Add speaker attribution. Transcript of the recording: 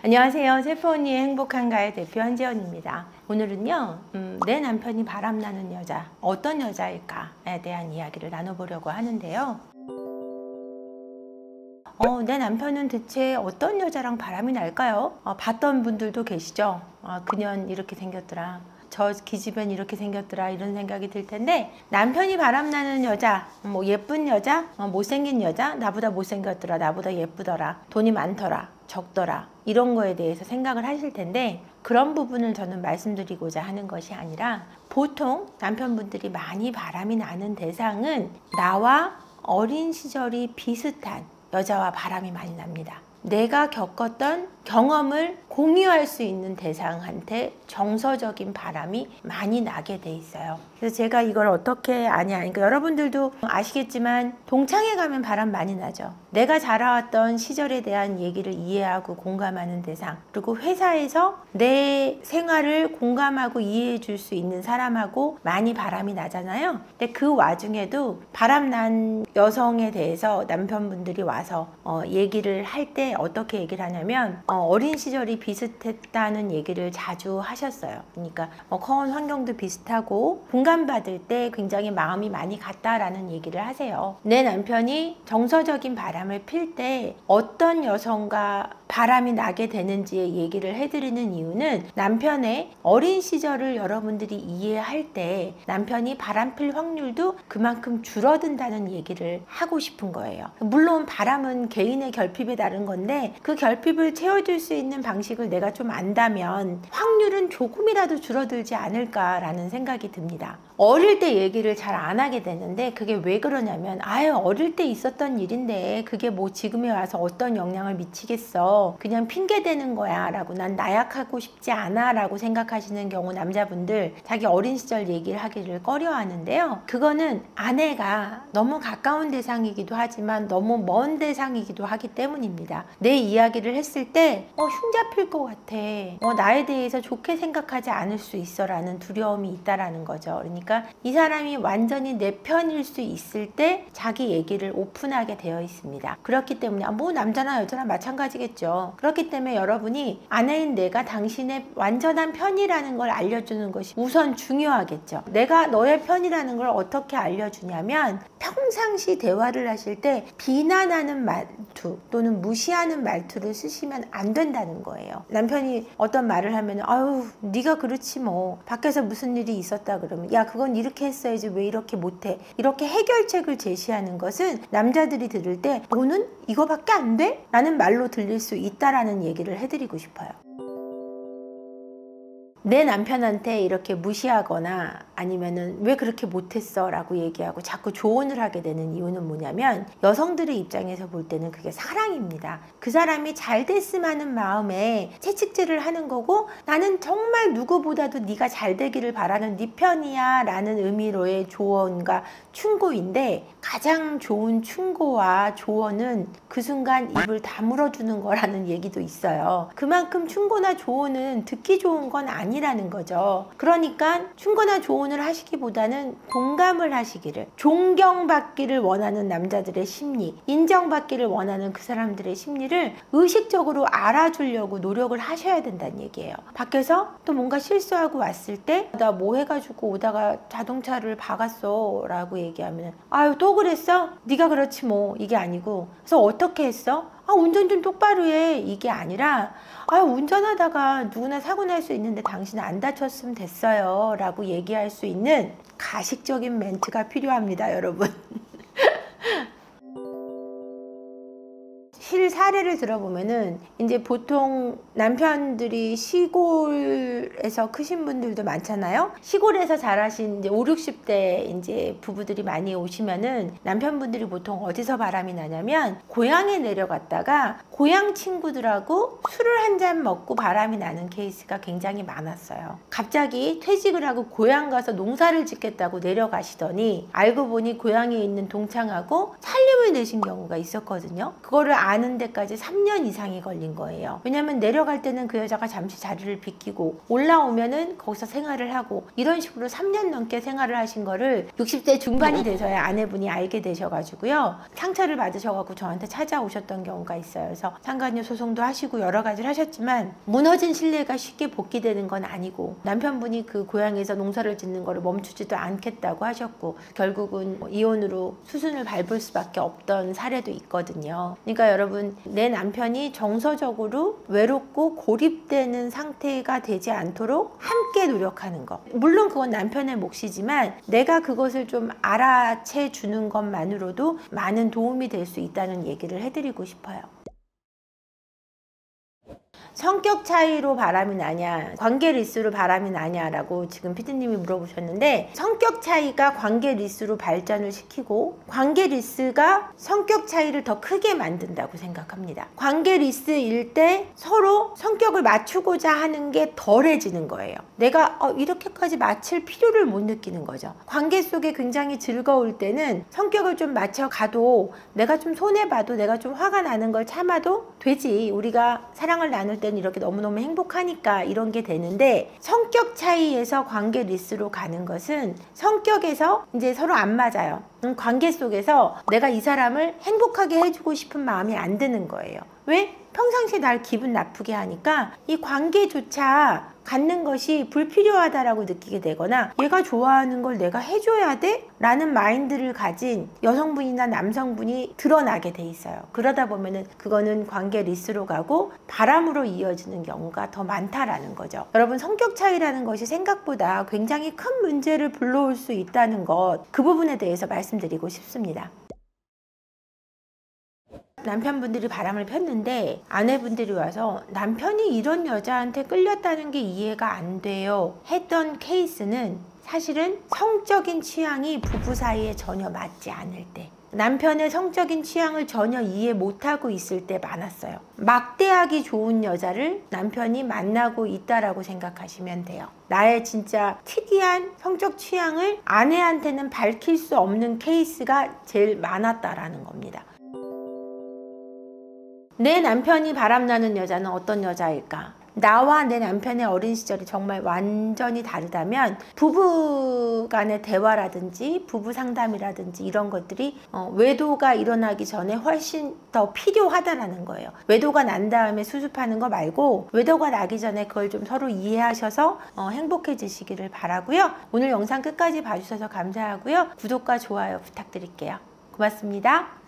Speaker 1: 안녕하세요. 셰프언니의 행복한가요 대표 한지연입니다. 오늘은요 내 남편이 바람나는 여자 어떤 여자일까에 대한 이야기를 나눠보려고 하는데요. 내 남편은 대체 어떤 여자랑 바람이 날까요? 봤던 분들도 계시죠? 그년 이렇게 생겼더라, 저 기집애는 이렇게 생겼더라, 이런 생각이 들 텐데, 남편이 바람나는 여자, 뭐 예쁜 여자, 못생긴 여자, 나보다 못생겼더라, 나보다 예쁘더라, 돈이 많더라, 적더라, 이런 거에 대해서 생각을 하실 텐데, 그런 부분을 저는 말씀드리고자 하는 것이 아니라, 보통 남편분들이 많이 바람이 나는 대상은 나와 어린 시절이 비슷한 여자와 바람이 많이 납니다. 내가 겪었던 경험을 공유할 수 있는 대상한테 정서적인 바람이 많이 나게 돼 있어요. 그래서 제가 이걸 어떻게 아냐, 그러니까 여러분들도 아시겠지만 동창회 가면 바람 많이 나죠. 내가 자라왔던 시절에 대한 얘기를 이해하고 공감하는 대상, 그리고 회사에서 내 생활을 공감하고 이해해 줄 수 있는 사람하고 많이 바람이 나잖아요. 근데 그 와중에도 바람난 여성에 대해서 남편분들이 와서 얘기를 할 때 어떻게 얘기를 하냐면, 어린 시절이 비슷했다는 얘기를 자주 하셨어요. 그러니까 커온 환경도 비슷하고 공감받을 때 굉장히 마음이 많이 같다라는 얘기를 하세요. 내 남편이 정서적인 바람을 필 때 어떤 여성과 바람이 나게 되는지의 얘기를 해드리는 이유는, 남편의 어린 시절을 여러분들이 이해할 때 남편이 바람 필 확률도 그만큼 줄어든다는 얘기를 하고 싶은 거예요. 물론 바람은 개인의 결핍에 따른 건데, 그 결핍을 채워줄 수 있는 방식을 내가 좀 안다면 확률은 조금이라도 줄어들지 않을까라는 생각이 듭니다. 어릴 때 얘기를 잘 안 하게 되는데, 그게 왜 그러냐면, 어릴 때 있었던 일인데 그게 뭐 지금에 와서 어떤 영향을 미치겠어, 그냥 핑계대는 거야 라고, 난 나약하고 싶지 않아 라고 생각하시는 경우 남자분들 자기 어린 시절 얘기를 하기를 꺼려 하는데요. 그거는 아내가 너무 가까운 대상이기도 하지만 너무 먼 대상이기도 하기 때문입니다. 내 이야기를 했을 때 흉잡힐 것 같아, 나에 대해서 좋게 생각하지 않을 수 있어 라는 두려움이 있다라는 거죠. 그러니까 이 사람이 완전히 내 편일 수 있을 때 자기 얘기를 오픈하게 되어 있습니다. 그렇기 때문에 뭐 남자나 여자나 마찬가지겠죠. 그렇기 때문에 여러분이 아내인 내가 당신의 완전한 편이라는 걸 알려주는 것이 우선 중요하겠죠. 내가 너의 편이라는 걸 어떻게 알려주냐면, 평상시 대화를 하실 때 비난하는 말투 또는 무시하는 말투를 쓰시면 안 된다는 거예요. 남편이 어떤 말을 하면 아유 네가 그렇지 뭐, 밖에서 무슨 일이 있었다 그러면 야 그건 이렇게 했어야지 왜 이렇게 못해, 이렇게 해결책을 제시하는 것은 남자들이 들을 때 너는 이거밖에 안 돼? 라는 말로 들릴 수 있다라는 얘기를 해드리고 싶어요. 내 남편한테 이렇게 무시하거나 아니면은 왜 그렇게 못했어 라고 얘기하고 자꾸 조언을 하게 되는 이유는 뭐냐면, 여성들의 입장에서 볼 때는 그게 사랑입니다. 그 사람이 잘 됐으면 하는 마음에 채찍질을 하는 거고, 나는 정말 누구보다도 네가 잘 되기를 바라는 네 편이야 라는 의미로의 조언과 충고인데, 가장 좋은 충고와 조언은 그 순간 입을 다물어주는 거라는 얘기도 있어요. 그만큼 충고나 조언은 듣기 좋은 건 아니라는 거죠. 그러니까 충고나 조언을 하시기보다는 공감을 하시기를, 존경받기를 원하는 남자들의 심리, 인정받기를 원하는 그 사람들의 심리를 의식적으로 알아주려고 노력을 하셔야 된다는 얘기예요. 밖에서 또 뭔가 실수하고 왔을 때 나 뭐 해가지고 오다가 자동차를 박았어 라고 얘기하면 아유 또 그랬어? 네가 그렇지 뭐, 이게 아니고, 그래서 어떻게 했어? 운전 좀 똑바로 해, 이게 아니라 운전하다가 누구나 사고 날 수 있는데 당신 안 다쳤으면 됐어요 라고 얘기할 수 있는 가식적인 멘트가 필요합니다, 여러분. 실 사례를 들어보면은 이제 보통 남편들이 시골에서 크신 분들도 많잖아요. 시골에서 자라신 이제 5, 60대 이제 부부들이 많이 오시면은 남편분들이 보통 어디서 바람이 나냐면, 고향에 내려갔다가 고향 친구들하고 술을 한 잔 먹고 바람이 나는 케이스가 굉장히 많았어요. 갑자기 퇴직을 하고 고향 가서 농사를 짓겠다고 내려가시더니 알고 보니 고향에 있는 동창하고 살림을 내신 경우가 있었거든요. 그거를 아는 데까지 때까지 3년 이상이 걸린 거예요. 왜냐면 내려갈 때는 그 여자가 잠시 자리를 비키고 올라오면은 거기서 생활을 하고 이런 식으로 3년 넘게 생활을 하신 거를 60대 중반이 돼서야 아내분이 알게 되셔가지고요. 상처를 받으셔가지고 저한테 찾아오셨던 경우가 있어요. 그래서 상간녀 소송도 하시고 여러 가지를 하셨지만 무너진 신뢰가 쉽게 복귀되는 건 아니고 남편분이 그 고향에서 농사를 짓는 거를 멈추지도 않겠다고 하셨고 결국은 이혼으로 수순을 밟을 수밖에 없던 사례도 있거든요. 그러니까 여러분, 내 남편이 정서적으로 외롭고 고립되는 상태가 되지 않도록 함께 노력하는 거. 물론 그건 남편의 몫이지만 내가 그것을 좀 알아채 주는 것만으로도 많은 도움이 될 수 있다는 얘기를 해드리고 싶어요. 성격 차이로 바람이 나냐, 관계 리스로 바람이 나냐라고 지금 피디님이 물어보셨는데, 성격 차이가 관계 리스로 발전을 시키고 관계 리스가 성격 차이를 더 크게 만든다고 생각합니다. 관계 리스일 때 서로 성격을 맞추고자 하는 게 덜해지는 거예요. 내가 이렇게까지 맞출 필요를 못 느끼는 거죠. 관계 속에 굉장히 즐거울 때는 성격을 좀 맞춰가도 내가 좀 손해봐도 내가 좀 화가 나는 걸 참아도 되지. 우리가 사랑을 나눌 때는 이렇게 너무너무 행복하니까 이런 게 되는데, 성격 차이에서 관계 리스로 가는 것은 성격에서 이제 서로 안 맞아요. 관계 속에서 내가 이 사람을 행복하게 해주고 싶은 마음이 안 드는 거예요. 왜? 평상시에 날 기분 나쁘게 하니까 이 관계조차 갖는 것이 불필요하다라고 느끼게 되거나 얘가 좋아하는 걸 내가 해줘야 돼? 라는 마인드를 가진 여성분이나 남성분이 드러나게 돼 있어요. 그러다 보면은 그거는 관계 리스로 가고 바람으로 이어지는 경우가 더 많다라는 거죠. 여러분, 성격 차이라는 것이 생각보다 굉장히 큰 문제를 불러올 수 있다는 것, 그 부분에 대해서 말씀드리고 싶습니다. 남편분들이 바람을 폈는데 아내분들이 와서 남편이 이런 여자한테 끌렸다는 게 이해가 안 돼요 했던 케이스는 사실은 성적인 취향이 부부 사이에 전혀 맞지 않을 때, 남편의 성적인 취향을 전혀 이해 못하고 있을 때 많았어요. 막대하기 좋은 여자를 남편이 만나고 있다라고 생각하시면 돼요. 나의 진짜 특이한 성적 취향을 아내한테는 밝힐 수 없는 케이스가 제일 많았다라는 겁니다. 내 남편이 바람나는 여자는 어떤 여자일까? 나와 내 남편의 어린 시절이 정말 완전히 다르다면 부부 간의 대화라든지 부부 상담이라든지 이런 것들이 외도가 일어나기 전에 훨씬 더 필요하다라는 거예요. 외도가 난 다음에 수습하는 거 말고 외도가 나기 전에 그걸 좀 서로 이해하셔서 행복해지시기를 바라고요. 오늘 영상 끝까지 봐주셔서 감사하고요. 구독과 좋아요 부탁드릴게요. 고맙습니다.